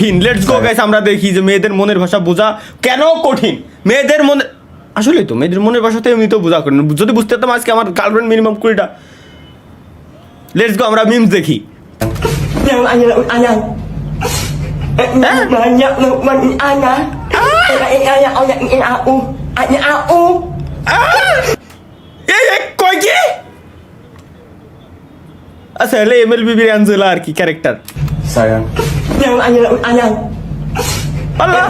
কঠিন। Let's go guys, আমরা দেখি যে মেয়েদের মনের ভাষা বোঝা কেন কঠিন। মেয়েদের মনে আসলে তো মেয়েদের মনের ভাষাতে এমনিতেও বোঝা কঠিন। যদি বুঝতে পারতাম আজকে আমার গার্লফ্রেন্ড মিনিমাম 20টা। লেটস গো, আমরা মিমস দেখি। কয় কি? আচ্ছা, হলে MLBB অ্যাঞ্জেলা আর কি ক্যারেক্টার। Sayang. আল্লাহ,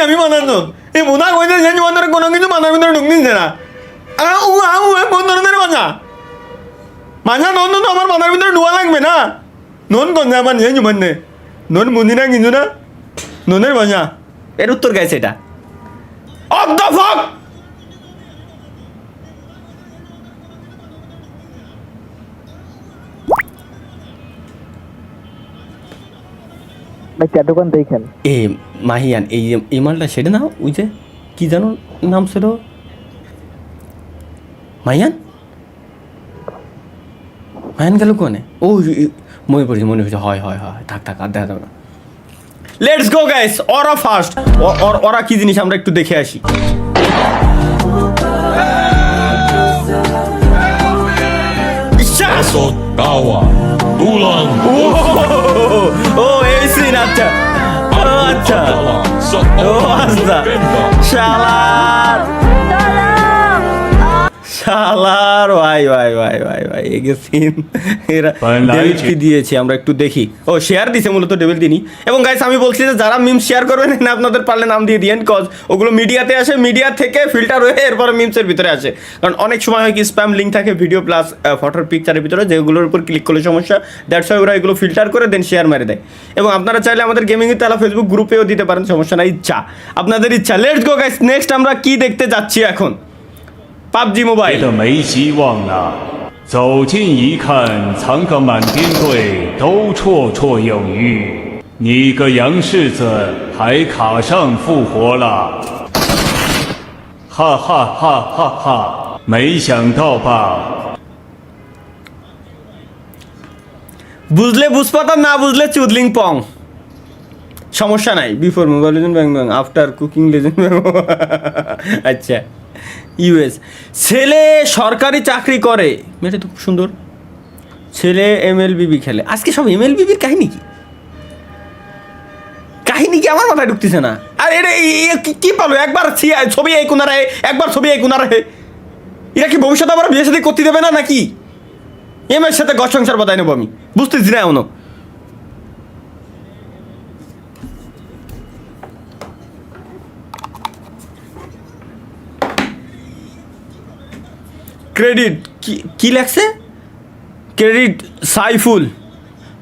আমি বানানো এই বোনা কইতে যে তোমাদের কোনো কিছু মাথার ভিতরে ঢুকতেছে না। কোন ধরনের বাজা মাঝা নন তো আমার মাথার ভিতরে ঢুয়া লাগবে না। নন কোন আমার নিয়ে জুমানে নন বুঝি না কিছু না, ননের বাজা। এর উত্তর গাইছে এটা। অফ দ্য ফক। ভাই চার দোকান দেখেন। এ মাহিয়ান, এই মালটা সেটা না, ওই যে কি জানো নাম ছিল, মাহিয়ান মাহিয়ান গেল কোনে? ও মনে পড়েছে, হয় হয় হয়, থাক থাক, আর দেখা যাবে না। লেটস গো গাইস, ওরা ফার্স্ট। ওরা কি জিনিস আমরা একটু দেখে আসি। Tawa, Ulan, ও এই সিন, আচ্ছা আচ্ছা, ও আচ্ছা, শালার শালার, ভাই ভাই ভাই ভাই ভাই, এগে সিন এরা ডেভিল কি দিয়েছে আমরা একটু দেখি। ও শেয়ার দিছে মূলত, ডেভিল দিনই। এবং গাইস আমি বলছি যে যারা মিম শেয়ার করবেন না, আপনাদের পারলে নাম দিয়ে দিয়েন, কজ ওগুলো মিডিয়াতে আসে, মিডিয়া থেকে ফিল্টার হয়ে এরপরে মিমসের ভিতরে আসে। কারণ অনেক সময় হয় কি স্প্যাম লিঙ্ক থাকে ভিডিও প্লাস ফটোর পিকচারের ভিতরে, যেগুলোর উপর ক্লিক করলে সমস্যা। দ্যাটস ওয়াই ওরা এগুলো ফিল্টার করে দেন শেয়ার মেরে দেয়। এবং আপনারা চাইলে আমাদের গেমিংয়ের তালা ফেসবুক গ্রুপেও দিতে পারেন, সমস্যা নাই, ইচ্ছা আপনাদের ইচ্ছা। লেটস গো গাইস, নেক্সট আমরা কি দেখতে যাচ্ছি এখন? পাবজি মোবাইল।的没希望了。走近一看，藏个满编队都绰绰有余，你个洋柿子还卡上复活了，哈哈哈哈哈！没想到吧？ বুঝলে বুঝপাতাম, না বুঝলে চুদলিং পং, সমস্যা নাই। বিফোর মোবাইল লেজেন্ড ব্যাং ব্যাং, আফটার কুকিং লেজেন্ড ব্যাং। আচ্ছা, ইউএস ছেলে সরকারি চাকরি করে, মেয়েটা তো খুব সুন্দর। ছেলে MLBB খেলে। আজকে সব MLBBর কাহিনী কি? কাহিনী কি আমার মাথায় ঢুকতেছে না। আর এটা কি পালো, একবার ছবি এই কোনারে, একবার ছবি এই কোনারে। এরা কি ভবিষ্যতে আবার বিয়ে সাথে করতে দেবে না নাকি? এর সাথে ঘর সংসার বাদায় নেবো আমি, বুঝতেছি না এমনও। ক্রেডিট কি লেখছে? ক্রেডিট সাইফুল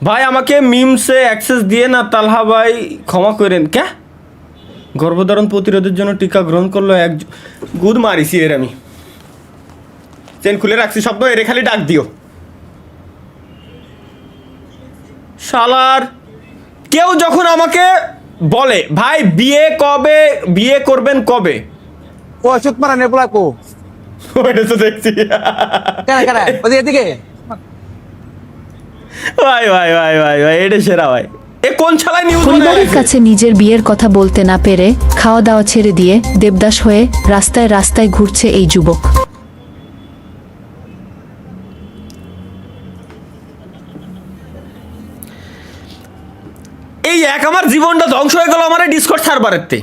ভাই, আমাকে মিমসে অ্যাক্সেস দিয়ে না, তালহা ভাই ক্ষমা করেন। ক্যা গর্ভধারণ প্রতিরোধের জন্য টিকা গ্রহণ করলো এক গুদ মারিছি এর আমি। চেন খুলে রাখছি শব্দ, এরে খালি ডাক দিও। শালার কেউ যখন আমাকে বলে ভাই বিয়ে করবেন কবে, ও ওষুধ মারা নেবলা কো ওইটা তো দেখছি। কেন কেন ওদিকে এদিকে ভাই ভাই ভাই ভাই ভাই, এটা সেরা ভাই। এ কোন ছালায় নিউজ পরিবারের কাছে নিজের বিয়ের কথা বলতে না পেরে খাওয়া দাওয়া ছেড়ে দিয়ে দেবদাস হয়ে রাস্তায় রাস্তায় ঘুরছে এই যুবক। এই আমার জীবনটা ধ্বংস হয়ে গেল আমার এই ডিসকর্ড সার্ভারেতে।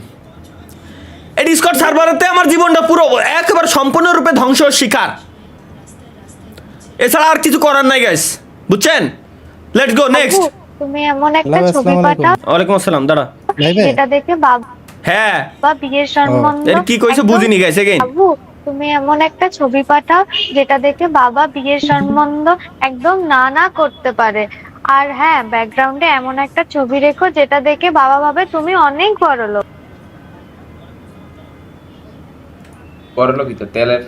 এই ডিসকর্ড সার্ভারেতে আমার জীবনটা পুরো একেবারে সম্পূর্ণরূপে ধ্বংস শিকার। এছাড়া আর কিছু করার নাই গাইস, বুঝছেন? Let's go next. তুমি এমন একটা ছবি পাঠাও। ওয়ালাইকুম আসসালাম, দাঁড়া। যেটা দেখে বাবা হ্যাঁ বিয়ের সম্বন্ধ। এর কি কইছে বুঝিনি গাইস, এগেইন। বাবু তুমি এমন একটা ছবি পাঠাও যেটা দেখে বাবা বিয়ের সম্বন্ধ একদম না না করতে পারে। আর হ্যাঁ, ব্যাকগ্রাউন্ডে এমন একটা ছবি রেখো যেটা দেখে বাবা ভাবে তুমি অনেক বড় লোক। করলো কি তো তেলের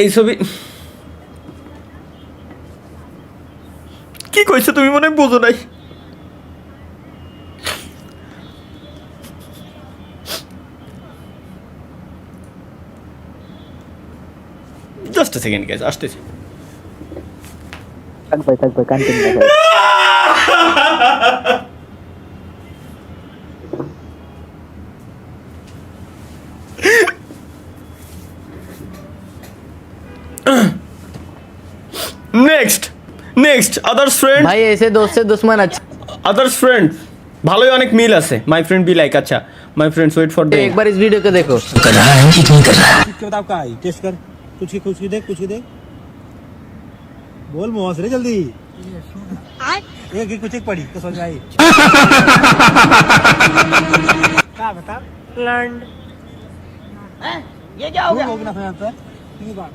এই ছবি কি কইছে তুমি মনে হয় বুঝো নাই। জাস্ট সেকেন্ড গাইস, আসতেছি। থাক ভাই কন্টিনিউ ভাই। নেক্সট আদার্স ফ্রেন্ড, भाई ऐसे दोस्त से दुश्मन अच्छा। আদার্স ফ্রেন্ড ভালোই অনেক মিল আছে। মাই ফ্রেন্ড বি লাইক, আচ্ছা মাই ফ্রেন্ডস ওয়েট ফর एक बार इस वीडियो को देखो। किताब का आई टेस्ट कर, कुछ की देख बोल मुंह से जल्दी। एक कुछ एक पढ़ी तो समझ आई। क्या बता लर्न ये क्या हो गया? होगा ना आंसर ठीक बात।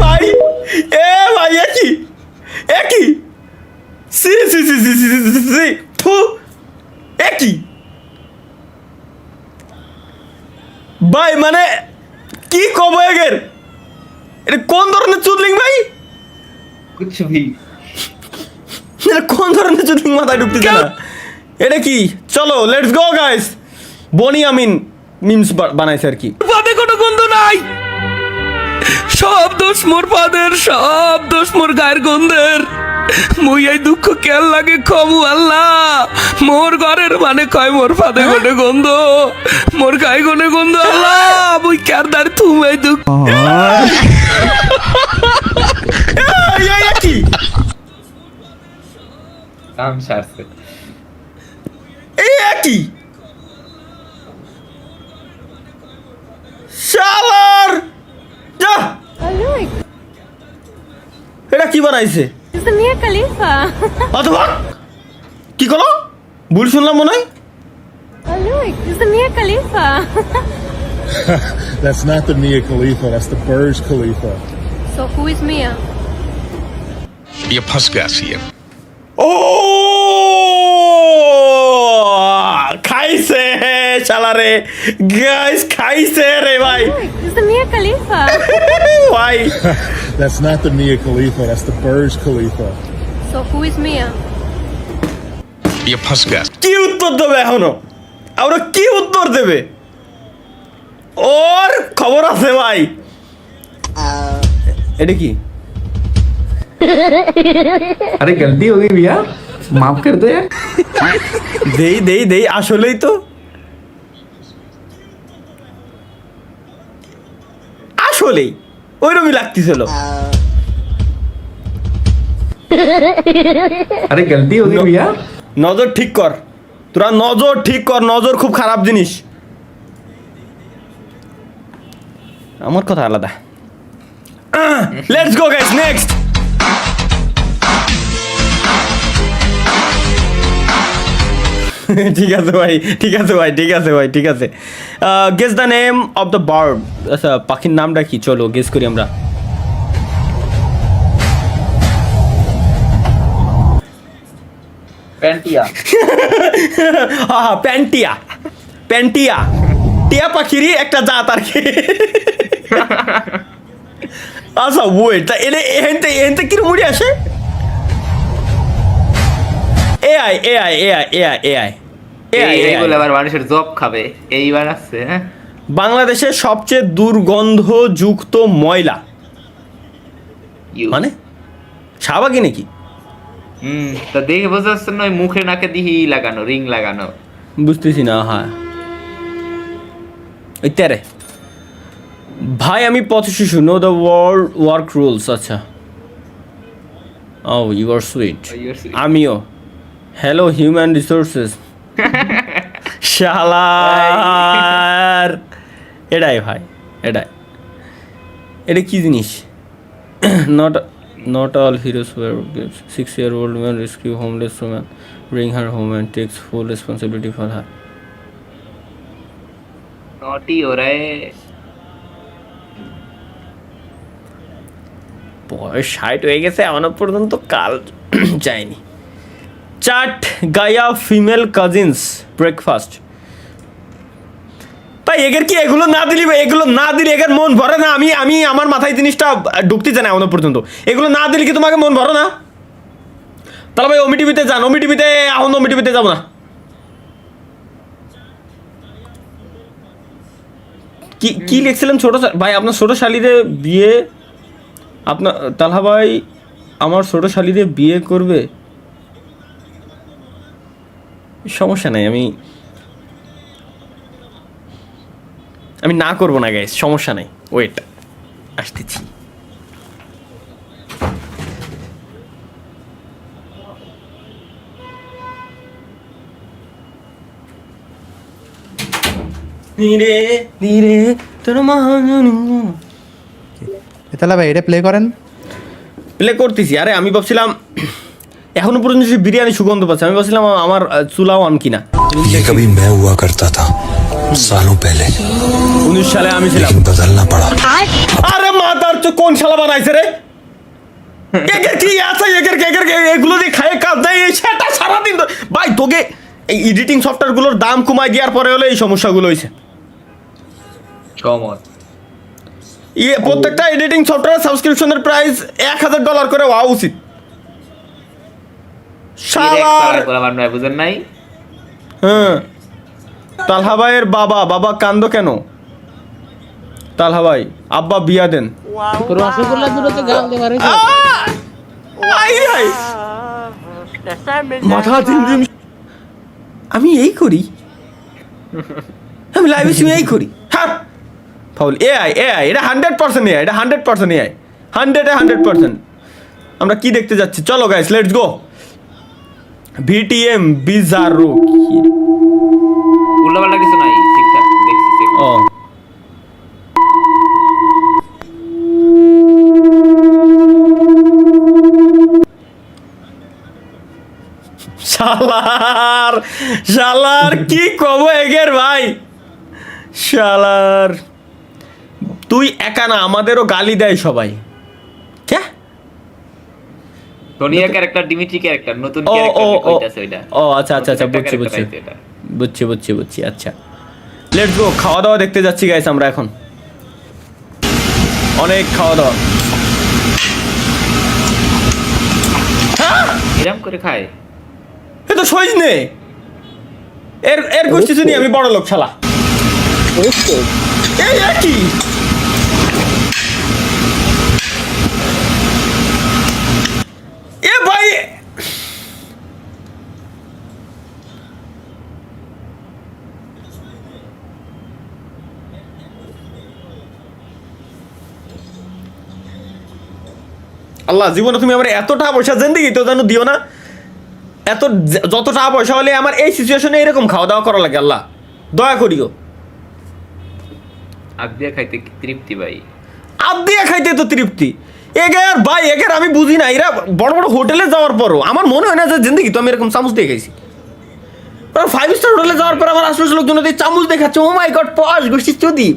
ভাই একই সি থু একই ভাই, মানে কি কব এগের, এটা কোন ধরনের চুদলিং ভাই? कुछ भी এটা কোন ধরনের চুদলিং মাথায় ঢুকতেছে না? এটা কি? চলো let's go guys. Boni Amin memes বানাইছে আর কি। পাদে কোনো গন্ধ নাই, সব দোষ মোর পাদের, সব দোষ মোর গায়ের গন্ধের। মুই এই দুঃখ কেন লাগে কমু আল্লাহ, মোর ঘরের মানে কয় মোর পাদে গনে গন্ধ, মোর গায়ে গনে গন্ধ আল্লাহ, মুই কার দার তুমি এই দুঃখ। কি काम शार से এই একই শালার যা, এটা কি বানাইছে? মিয়া খলিফা। অথবা কি করো, ভুল শুনলাম মনে হয়। মিয়া খলিফা। That's not the Mia Khalifa, that's the Burj Khalifa. So who is Mia? ये फंस गया सीएम। ও খাইছে শালারে গাইস, খাইছে রে ভাই Mia Khalifa. ভাই। That's not the Mia Khalifa, that's the Burj Khalifa. So who is Mia? ये फंस गया। কি উত্তর দেবে এখনো? আমরা কি উত্তর দেবে? ওর খবর আছে ভাই। এটা কি? अरे गलती हो गई भैया, माफ कर दो यार। দেই আসলেই তো, আসলেই ওইরকমই লাগতেছিল। अरे गलती हो गई भैया। নজর ঠিক কর, তোরা নজর ঠিক কর, নজর খুব খারাপ জিনিস। আমার কথা আলাদা। Let's go guys, next. ঠিক আছে ভাই, guess the name of the bird. আচ্ছা পাখির নামটা কি? চলো গেস করি আমরা। पेंटिया হ্যাঁ প্যান্টিয়া টিয়া পাখিরই একটা জাত আর কি। আচ্ছা ওয়েট, তা এহেনতে কিরম উড়ে আসে? এআই এইগুলো আবার মানুষের জব খাবে, এইবার আসছে। হ্যাঁ, বাংলাদেশের সবচেয়ে দুর্গন্ধযুক্ত ময়লা মানে শাহবাগি নাকি? তা দেখে বোঝা যাচ্ছে না, ওই মুখে নাকে দিহি লাগানো, রিং লাগানো। বুঝতেছি না। হ্যাঁ ওই তেরে ভাই, আমি পথ শিশু, know the world work rules. আচ্ছা ও ইউ আর সুইট। আমিও হ্যালো হিউম্যান রিসোর্সেস। শালার এটাই ভাই, এটা কি জিনিস? Not all heroes wear gifts. 6-year-old man rescue homeless woman, bring her home and takes full responsibility for her. Naughty हो रहा है। বয়স 60 হয়ে গেছে, এখনো পর্যন্ত কাল যায়নি। চাট গায়া ফিমেল কাজিনস ব্রেকফাস্ট। ভাই এগের কি এগুলো না দিলি, ভাই এগুলো না দিলে এগের মন ভরে না। আমি আমার মাথায় জিনিসটা ঢুকতে চাই না এখনো পর্যন্ত। এগুলো না দিলে কি তোমাকে মন ভরে না? তাহলে ভাই ওমি টিভিতে যান, ওমি টিভিতে এখন ওমি টিভিতে যাবো না। কি কি লিখছিলেন ছোট ভাই? আপনার ছোট শালিরে বিয়ে, আপনার তালহা ভাই আমার ছোট শালিরে বিয়ে করবে? সমস্যা নাই, আমি না করবো না গাইস, সমস্যা নাই, ওয়েট আসতেছি। ধীরে ধীরে তোর তাহলে ভাই এটা প্লে করেন। প্লে করতেছি। আরে আমি ভাবছিলাম এখনো পর্যন্ত সে বিরিয়ানি সুগন্ধ পাচ্ছে, আমি ভাবছিলাম আমার চুলাও আম কিনা। ये कभी मैं हुआ करता था सालों पहले 19 সালে আমি ছিলাম। लेकिन बदलना पड़ा। আরে মাদার তো কোন শালা বানাইছে রে? একের কি আছে, একের এগুলো দিয়ে খায় কাজ দেয় সেটা সারাদিন ভাই। তোকে এই এডিটিং সফটওয়্যার গুলোর দাম কমাই দেওয়ার পরে হলে এই সমস্যাগুলো হয়েছে। কমন প্রত্যেকটা এডিটিং সফটওয়্যার সাবস্ক্রিপশনের প্রাইস $1000 করে হওয়া উচিত। শালার বুঝেন নাই? হ্যাঁ, তালহা ভাইয়ের বাবা কান্দো কেন? তালহা ভাই আব্বা বিয়া দেন। রসগোল্লা দুটোতে গাল দেওয়ার মাথা ঝিমঝিম। আমি এই করি, আমি লাইভ স্ট্রিমে এই করি। হ্যাঁ ফাউল এআই এটা 100% এআই, এটা 100% এআই, 100%। আমরা কি দেখতে যাচ্ছি? চলো গাইস লেটস গো। ভিটিএম বিজারো উল্লাপাল্লা কিছু নাই, ঠিকঠাক দেখছি। ও শালার কি কব এগের ভাই। শালার তুই একা না, আমাদেরও গালি দেয় সবাই। কে সোনিয়া ক্যারেক্টার, ডিমিট্রি ক্যারেক্টার, নতুন ও ক্যারেক্টার ও ও কইতাছে ওইটা। ও আচ্ছা বুঝছি। আচ্ছা লেটস গো। খাওয়া দাওয়া দেখতে যাচ্ছি গাইস আমরা এখন। অনেক খাওয়া দাওয়া। এরম করে খায়? এ তো সইজ নে, এর গোষ্ঠী শুনি আমি বড় লোক শালা। এই কি এ ভাই, আল্লাহ জীবনে তুমি আমার এত টাকা পয়সা জিন্দেগি তো জানো দিও না। এত যত টাকা পয়সা হলে আমার এই সিচুয়েশনে এরকম খাওয়া দাওয়া করা লাগে। আল্লাহ দয়া করিও। আগ দিয়া খাইতে কি তৃপ্তি ভাই? আপ দিয়ে খাইতে তো তৃপ্তি। এগের ভাই এগের আমি বুঝি না, এরা বড় বড় হোটেলে যাওয়ার পরও আমার মনে হয় না যে জিন্দেগি তো আমি এরকম চামচ দিয়ে খাইছি। 5 স্টার হোটেলে যাওয়ার পর আমার আশেপাশের লোকজন চামচ দেখাচ্ছে। ও মাই গড পশ গোষ্ঠী চুদি।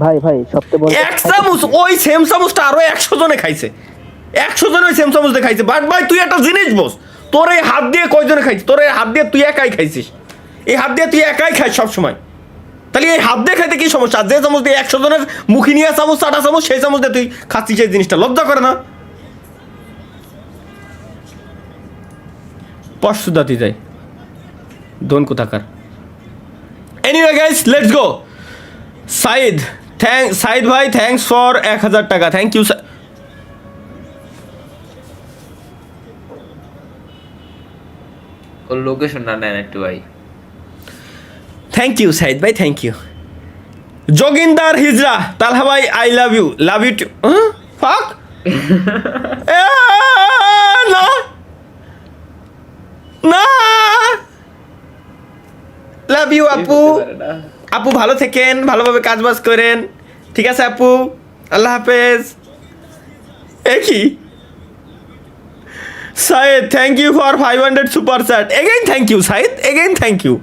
ভাই সবচেয়ে বড় এক চামচ, ওই সেম চামচটা আরো 100 জনে খাইছে। 100 জন ওই সেম চামচ দিয়ে খাইছে। বাট ভাই তুই একটা জিনিস বস, তোর এই হাত দিয়ে কয়জনে খাইছিস? তোর এই হাত দিয়ে তুই একাই খাইছিস। এই হাত দিয়ে তুই একাই খাইস সবসময়। তাহলে এই হাত দিয়ে খাইতে কি সমস্যা? যে চামচ দিয়ে 100 জনের মুখি নিয়ে চামচ, 8 চামচ, সেই চামচ দিয়ে তুই খাচ্ছিস এই জিনিসটা, লজ্জা করে না? পশুদাতি যায় দোন কোথাকার। Anyway guys let's go. Saeed ভাই থ্যাঙ্কস ফর 1000 টাকা। Thank you. ওর লোকেশনটা নেন একটু ভাই। থ্যাংক ইউ সাইদ ভাই, থ্যাংক ইউ। যোগিন্দার হিজরা, তালহা ভাই আই লাভ ইউ টু। ফাক না না, লাভ ইউ আপু। আপু ভালো থেকেন, ভালোভাবে কাজ বাজ করেন, ঠিক আছে আপু? আল্লাহ হাফেজ। একই Syed, thank you for 500 super chat. Again, thank you, Syed. Again, thank you.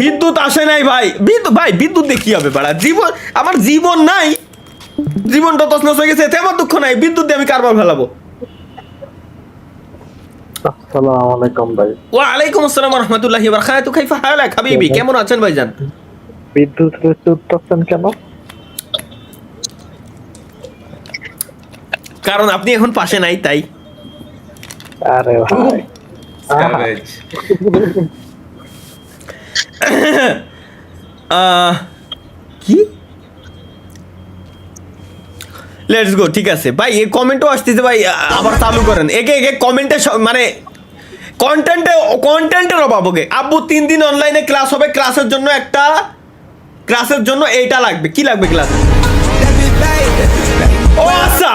বিদ্যুৎ আসে নাই ভাই। বিদ্যুৎ দিয়ে কি হবে বাড়া? জীবন আমার জীবন নাই, জীবনটা তছনছ হয়ে গেছে, এতে আমার দুঃখ নাই। বিদ্যুৎ দিয়ে আমি কারবার ফেলাবো? আসসালামু আলাইকুম ভাই। ওয়ালাইকুম আসসালাম ওয়া রাহমাতুল্লাহি ওয়া বারাকাতুহু। কাইফা হালাক হাবিবি, কেমন আছেন ভাইজান? বিদ্যুতের চুপ করছেন কেন? কারণ আপনি এখন পাশে নাই তাই। আরে ভাই Savage. কি লেটস গো, ঠিক আছে ভাই। এই কমেন্টও আসতেছে ভাই, আবার চালু করেন। একে একে কমেন্টে মানে কন্টেন্টের অভাব। ওকে আব্বু 3 দিন অনলাইনে ক্লাস হবে, ক্লাসের জন্য এইটা লাগবে। কি লাগবে ক্লাস? ও আচ্ছা,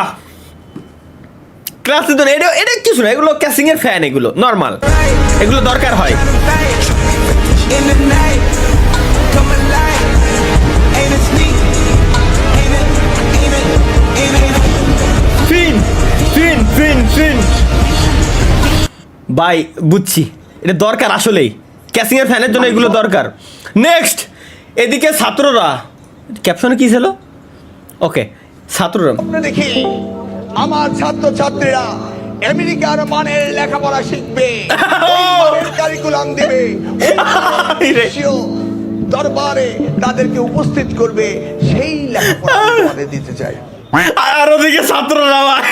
ক্লাসের জন্য এটা কিছু না, এগুলো ক্যাসিং এর ফ্যান, এগুলো নরমাল, এগুলো দরকার হয়। ফিন ফিন ফিন ফিন ভাই, বুঝছি এটা দরকার আসলেই, ক্যাসিং এর ফ্যানের জন্য এগুলো দরকার। নেক্সট, এদিকে ছাত্ররা, ক্যাপশনে কি ছিল? ওকে, ছাত্ররা দেখি আমার ছাত্র ছাত্রীরা আমেরিকার মানের লেখাপড়া শিখবে, কারিকুলাম দিবে, দরবারে তাদেরকে উপস্থিত করবে, সেই লেখাপড়া আমাদের দিতে চাই। আর ওদিকে ছাত্ররা ভাই,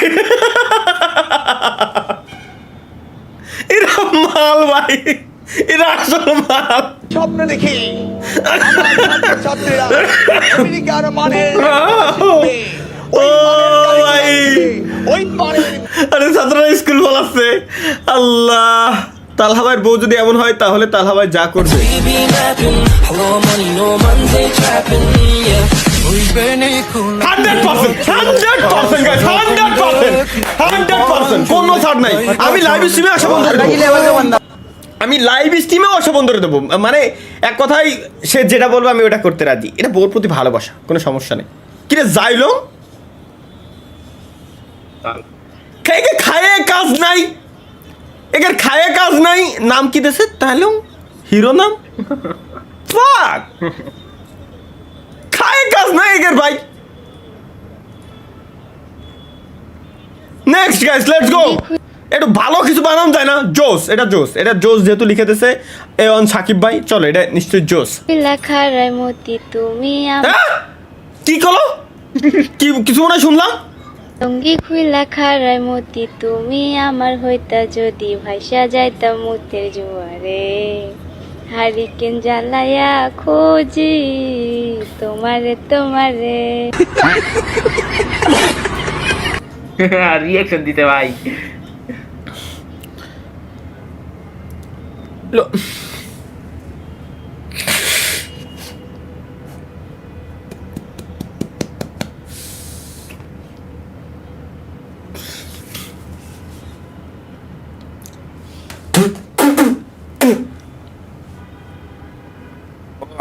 এরা মাল ভাই, এরা আসল মাল। স্বপ্ন দেখি আমার ছাত্র ছাত্রীরা আমেরিকার মানের লেখাপড়া শিখবে, ওই মানের আরে ছাত্ররা স্কুল বলাচ্ছে। আল্লাহ, তালহা ভাইয়ের বউ যদি এমন হয় তাহলে তালহা ভাই যা করবে। 100% কোনো ছাড় নাই। আমি লাইভ স্ট্রিমে আসা বন্ধ করে দেবো, আমি লাইভ স্ট্রিমেও আসা বন্ধ করে দেবো। মানে এক কথায় সে যেটা বলবে আমি ওটা করতে রাজি। এটা বউর প্রতি ভালোবাসা, কোনো সমস্যা নেই। কিরে যাইলো, একে খায়ে কাজ নাই, একের খায়ে কাজ নাই। নাম কি দেশে তাহলে হিরো নাম, ফাক খায়ে কাজ নাই একের ভাই। নেক্সট গাইস, লেটস গো। একটু ভালো কিছু বানানো যায় না? জোস, এটা জোস যেহেতু লিখে দিয়েছে এ অন সাকিব ভাই, চলো এটা নিশ্চয়ই জোস। লেখার মতি তুমি কি কলো, কি কিছু মনে হয় শুনলাম? সঙ্গী খুইলা খারাই মতি তুমি আমার হইতা যদি ভাইসা যাইতাম মুতের জোয়ারে, হারিকেন জ্বালায়া খোঁজি তোমারে তোমারে। রিয়াকশন দিতে ভাই।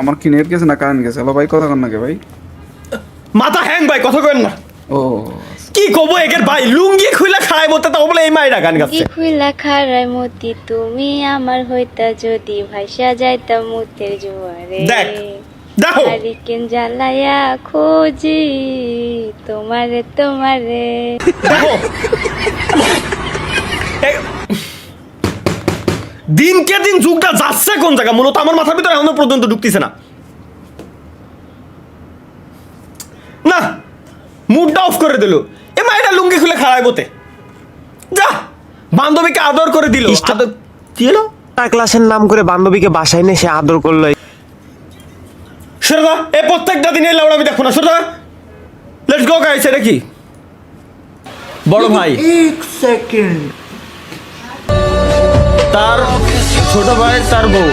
আমার কি নেট গেছে না কারেন্ট গেছে? হ্যালো ভাই, কথা কন নাকি ভাই? মাথা হ্যাং ভাই, কথা কইন না। ও কি কব একের ভাই, লুঙ্গি খুইলা খাড়াই মতে তাও বলে এই মাইরা গান গাচ্ছে। খুইলা খারাই মতি তুমি আমার হইতা যদি ভাইসা যাইতাম মুতের জোয়ারে, দেখ দেখো, হারিকেন জ্বালায়া খোঁজি তোমারে তোমারে। দেখো দিনকে দিন যুগটা যাচ্ছে কোন জায়গা, মূলত আমার মাথার ভিতরে এখনো পর্যন্ত ঢুকতেছে না। না, মুডটা অফ করে দিল। এ মাইটা লুঙ্গি খুলে খাড়াই বতে যা, বান্ধবীকে আদর করে দিল। কি হলো, ক্লাসের নাম করে বান্ধবীকে বাসায় এনে সে আদর করলো। সরদা, এ প্রত্যেকটা দিন এই লাউড়া আমি দেখো না। Sarda, let's go guys. এটা কি বড় ভাই, এক সেকেন্ড, তার ছোট ভাই, তার বউ।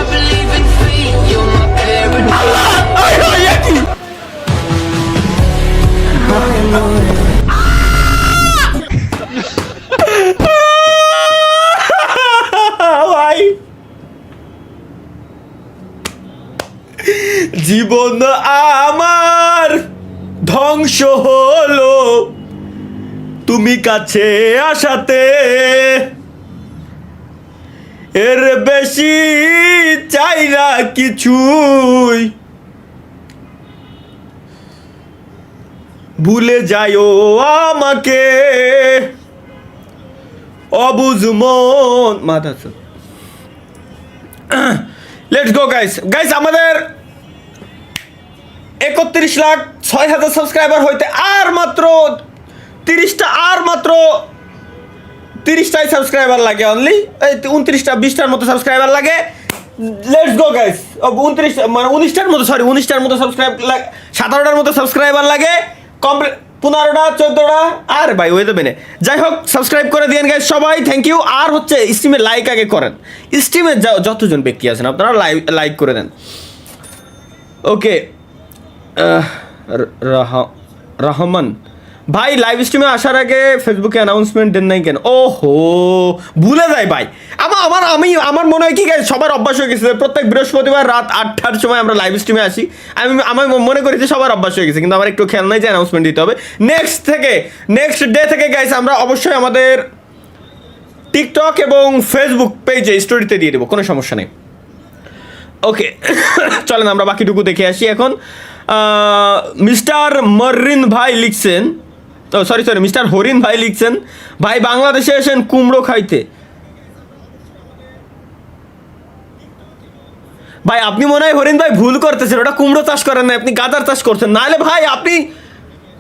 ভাই, জীবন আমার ধ্বংস হলো তুমি কাছে আসাতে, এর বেশি চাই না কিছুই, ভুলে যাইও আমাকে অবুঝ মন মাথা লেটস গো গাইস আমাদের 31,06,000 সাবস্ক্রাইবার হইতে আর মাত্র 30টাই সাবস্ক্রাইবার লাগে অনলি 29-20টার মতো সাবস্ক্রাইবার লাগে লেটস গো গাইস 19টার মতো 17টার মতো সাবস্ক্রাইবার লাগে কমপ্লিট 15টা 14টা আর ভাই ওই দেবে না যাই হোক সাবস্ক্রাইব করে দিয়েন গাইস সবাই থ্যাংক ইউ আর হচ্ছে স্ট্রিমে লাইক আগে করেন স্ট্রিমে যতজন ব্যক্তি আছেন আপনারা লাইক করে দেন ওকে রহমান ভাই লাইভ স্ট্রিমে আসার আগে ফেসবুকে অ্যানাউন্সমেন্ট দেন নাই কেন ওহো ভুলে যায় ভাই আমার মনে হয় কি গাইস সবার অভ্যাস হয়ে গেছে প্রত্যেক বৃহস্পতিবার রাত 8টার সময় আমরা লাইভ স্ট্রিমে আসি আমার মনে করি যে সবার অভ্যাস হয়ে গেছে কিন্তু আমার একটু খেয়াল নাই যে অ্যানাউন্সমেন্ট দিতে হবে নেক্সট ডে থেকে গাইস আমরা অবশ্যই আমাদের টিকটক এবং ফেসবুক পেজে স্টোরিতে দিয়ে দেবো কোনো সমস্যা নেই ওকে চলেন আমরা বাকিটুকু দেখে আসি এখন মিস্টার মরিন ভাই লিখছেন তো সরি মিস্টার হরিণ ভাই লিখছেন ভাই বাংলাদেশে এসেন কুমড়ো খাইতে ভাই আপনি মনে হয় হরিণ ভাই ভুল করতেছেন ওটা কুমড়ো চাষ করেন না আপনি গাঁদার চাষ করছেন নাহলে ভাই আপনি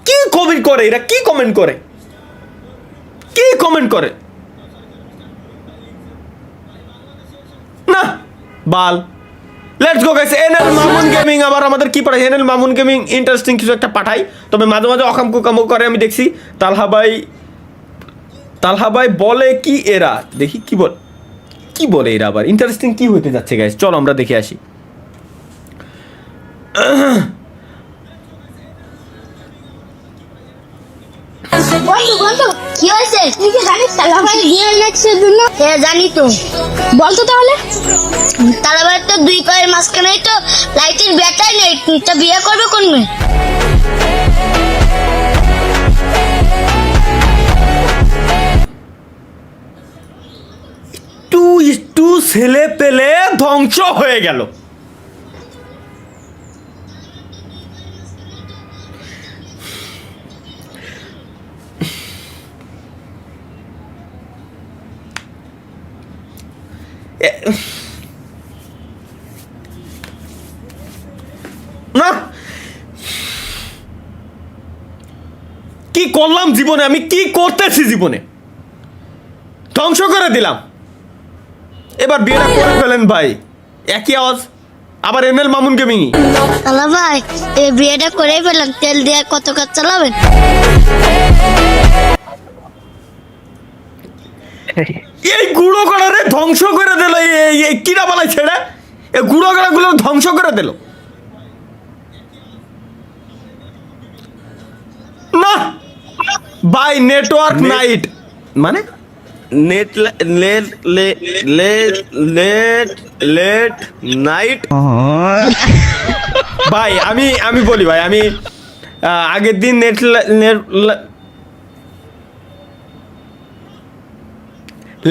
কি কমেন্ট করে এরা কি কমেন্ট করে না বাল let's go guys NL Mamun gaming আবার আমাদের কি পাঠায় এনএল মামুন গেমিং ইন্টারেস্টিং কিছু একটা পাঠাই তবে মাঝে মাঝে অকাম কুকামো করে আমি দেখছি তালহা ভাই বলে কি এরা দেখি কি বলে এরা আবার ইন্টারেস্টিং কি হইতে যাচ্ছে গাইস চলো আমরা দেখে আসি কি হয়েছে তুই কি জানিস তালাভাই বিয়ে লাগছে জন্য হ্যাঁ জানি তো বলতো তাহলে তালাভাই তো দুই পায়ের মাঝখানে তো লাইটের ব্যাটারি নেই তুই তো বিয়ে করবে কোন মেয়ে একটু ছেলে পেলে ধ্বংস হয়ে গেল না কি করলাম জীবনে আমি কি করতেছি জীবনে ধ্বংস করে দিলাম এবার বিয়েটা করে ফেলেন ভাই একই আওয়াজ আবার এনএল মামুন গেমিং তালাভাই এই বিয়েটা করেই ফেলেন তেল দিয়ে কত কাজ চালাবেন এই গুঁড়ো কড়ারে ধ্বংস করে দিল এই কিরা বালাই ছেড়ে এই গুঁড়ো কড়াগুলো ধ্বংস করে দিল না বাই নেটওয়ার্ক নাইট মানে নেট নাইট ভাই আমি বলি ভাই আমি আগের দিন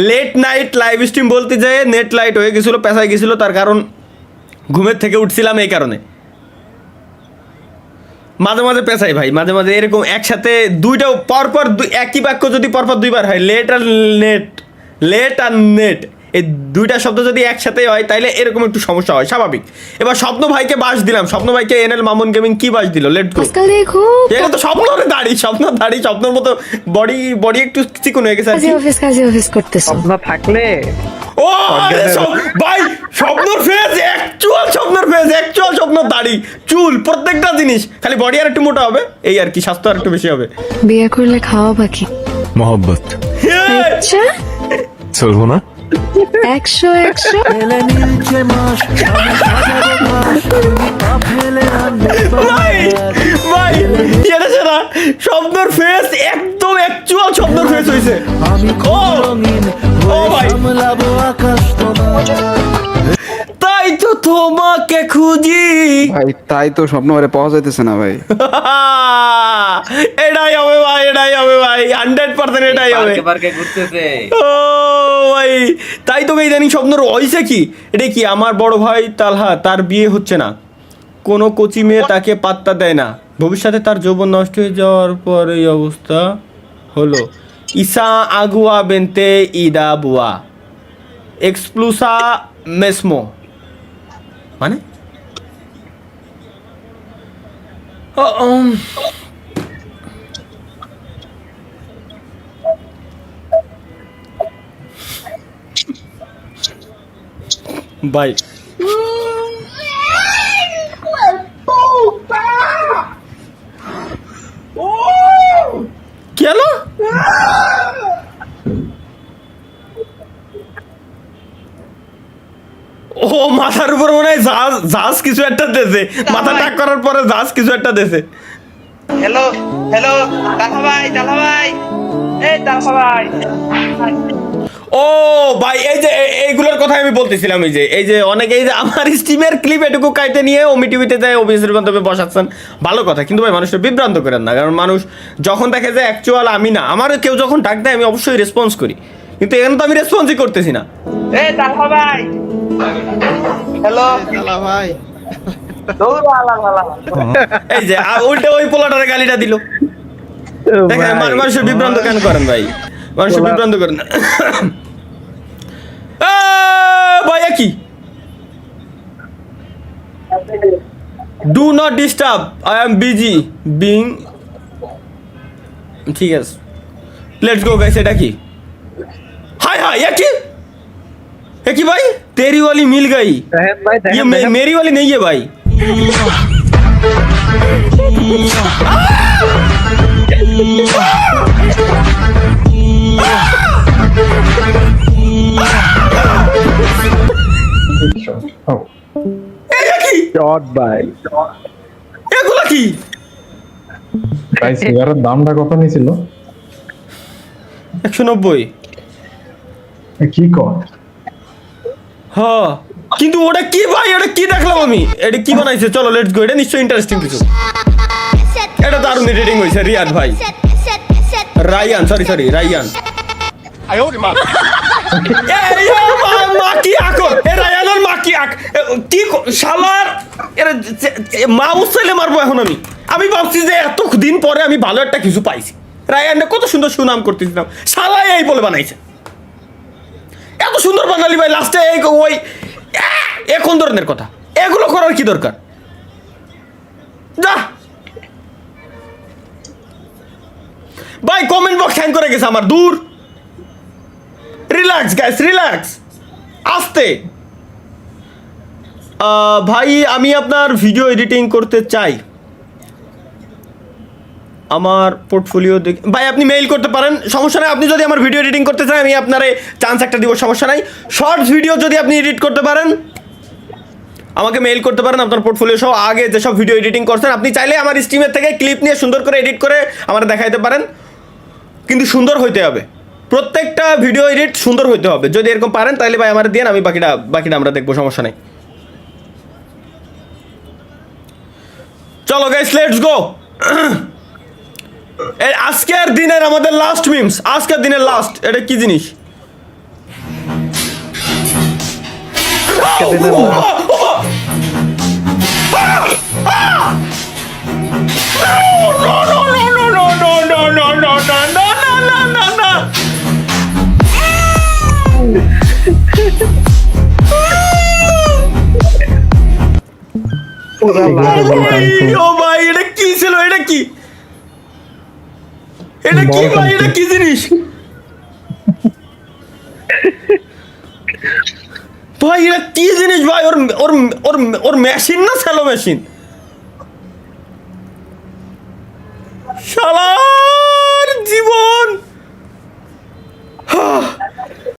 লেট নাইট লাইভ স্ট্রিম বলতে যেয়ে নেট লাইট হয়ে গেছিলো পেঁচায় গেছিলো তার কারণ ঘুমের থেকে উঠছিলাম এই কারণে মাঝে মাঝে পেঁচাই ভাই মাঝে মাঝে এরকম একসাথে দুইটা পরপর একই বাক্য যদি পরপর দুইবার হয় লেট আর নেট এই দুইটা শব্দ যদি একসাথে হয় তাইলে এরকম একটু সমস্যা হয় স্বাভাবিক এবার স্বপ্ন ভাইকে বাস দিলাম স্বপ্ন ভাইকে এনএল মামুন গেমিং কি বাস দিল লেট গো এটা তো স্বপ্নের দাড়ি স্বপ্নের মতো বডি একটু চিকন হয়ে গেছে অফিস করতেছো স্বপ্ন থাকলে ও ভাই স্বপ্নর ফেস অ্যাকচুয়াল স্বপ্নর দাড়ি চুল প্রত্যেকটা জিনিস খালি বডি আর একটু মোটা হবে এই আর কি স্বাস্থ্য আর একটু বেশি হবে বিয়ে করলে খাওয়া বাকি मोहब्बत আচ্ছা चलो ना 100 ভাই এটা সেটা স্বপ্নর ফেস একদম অ্যাকচুয়াল স্বপ্নর ফেস হইছে ও ভাই তাই তো তোমাকে খুঁজি ভাই তাই তো স্বপ্ন আরে পাওয়া যাইতেছে না ভাই এটাই হবে ভাই 100% এটাই হবে পার্কে ঘুরতেছে ও ভাই তাই তো ইদানিং স্বপ্নর হইছে কি এটা কি আমার বড় ভাই তালহা তার বিয়ে হচ্ছে না কোনো কোচি মেয়ে তাকে পাত্তা দেয় না ভবিষ্যতে তার যৌবন নষ্ট হয়ে যাওয়ার পর এই অবস্থা হলো ইসা আগুয়া বেনতে ইদা বুয়া এক্সপ্লুসা মেসমো মানে ভাই কি হলো? ও মাথার উপর মনে হয় জাহাজ কিছু একটা দেছে, মাথা টাক করার পরে জাহাজ কিছু একটা দেছে। হ্যালো হ্যালো তালহা ভাই এই তালহা ভাই। ও ভাই এই যে এইগুলোর কথা আমি বলতেছিলাম, এই যে অনেকে এই যে আমার স্টিমের ক্লিপ এটুকু কাইতে নিয়ে ওমি টিভিতে যায় অফিসের মাধ্যমে বসাচ্ছেন, ভালো কথা, কিন্তু ভাই মানুষটা বিভ্রান্ত করেন না, কারণ মানুষ যখন দেখে যে অ্যাকচুয়াল আমি না, আমার কেউ যখন ডাক দেয় আমি অবশ্যই রেসপন্স করি, কিন্তু এখানে তো আমি রেসপন্সই করতেছি না। এই তালহা ভাই হ্যালো তালহা ভাই এই যে উল্টে ওই পোলাটারে গালিটা দিল। দেখেন মানুষের বিভ্রান্ত কেন করেন ভাই, মানুষের বিভ্রান্ত করেন না। ভাইয়া কি do not disturb, I am busy being, ঠিক আছে লেটস গো গাইস। এটা কি हाय हाय ये की भाई तेरी वाली मिल गई, ये मेरी वाली नहीं है भाई। এগুলা কি ভাই? সিগারের দামটা কত নিয়েছিল? 190। কি কর? হ্যাঁ কিন্তু ওটা কি ভাই, ওটা কি দেখলাম আমি, এটা কি বানাইছে? চলো লেটস গো, এটা নিশ্চয়ই ইন্টারেস্টিং কিছু। এটা দারুণ এডিটিং হয়েছে রিয়াদ ভাই, রায়ান সরি রায়ান। মা কি আকর এ রায়ানের মা কি আক কি শালার, এর মাউস চাইলে মারবো এখন আমি ভাবছি যে এত দিন পরে আমি ভালো একটা কিছু পাইছি। রায়ানটা কত সুন্দর সুনাম করতেছিলাম, শালাই এই বলে বানাইছে, এত সুন্দর বানালি ভাই, লাস্টে ওই এখন ধরনের কথা, এগুলো করার কি দরকার? যা ভাই কমেন্ট বক্স হ্যাং করে গেছে আমার, দূর। রিল্যাক্স গাইস রিল্যাক্স, আস্তে। ভাই আমি আপনার ভিডিও এডিটিং করতে চাই, আমার পোর্টফোলিও দেখে। ভাই আপনি মেইল করতে পারেন, সমস্যা নাই। আপনি যদি আমার ভিডিও এডিটিং করতে চান আমি আপনারে চান্স একটা দিব, সমস্যা নাই। শর্টস ভিডিও যদি আপনি এডিট করতে পারেন আমাকে মেইল করতে পারেন, আপনার পোর্টফোলিও সহ আগে যেসব ভিডিও এডিটিং করছেন আপনি চাইলে আমার স্ট্রিমের থেকে ক্লিপ নিয়ে সুন্দর করে এডিট করে আমার দেখাইতে পারেন, কিন্তু সুন্দর হইতে হবে, প্রত্যেকটা ভিডিও এডিট সুন্দর হইতে হবে। যদি এরকম পারেন তাহলে ভাই আমার দিন, আমি বাকিটা আমরা দেখবো, সমস্যা নেই। চলো গাইস লেটস গো। আজকের দিনের আমাদের লাস্ট মিমস, আজকের দিনের লাস্ট। এটা কি জিনিস? ও ভাই এটা কি ছিল? এটা কি ভাই, এটা কি জিনিস ভাই? এটা কি জিনিস ভাই? ওর মেশিন না স্যালো মেশিন, শালা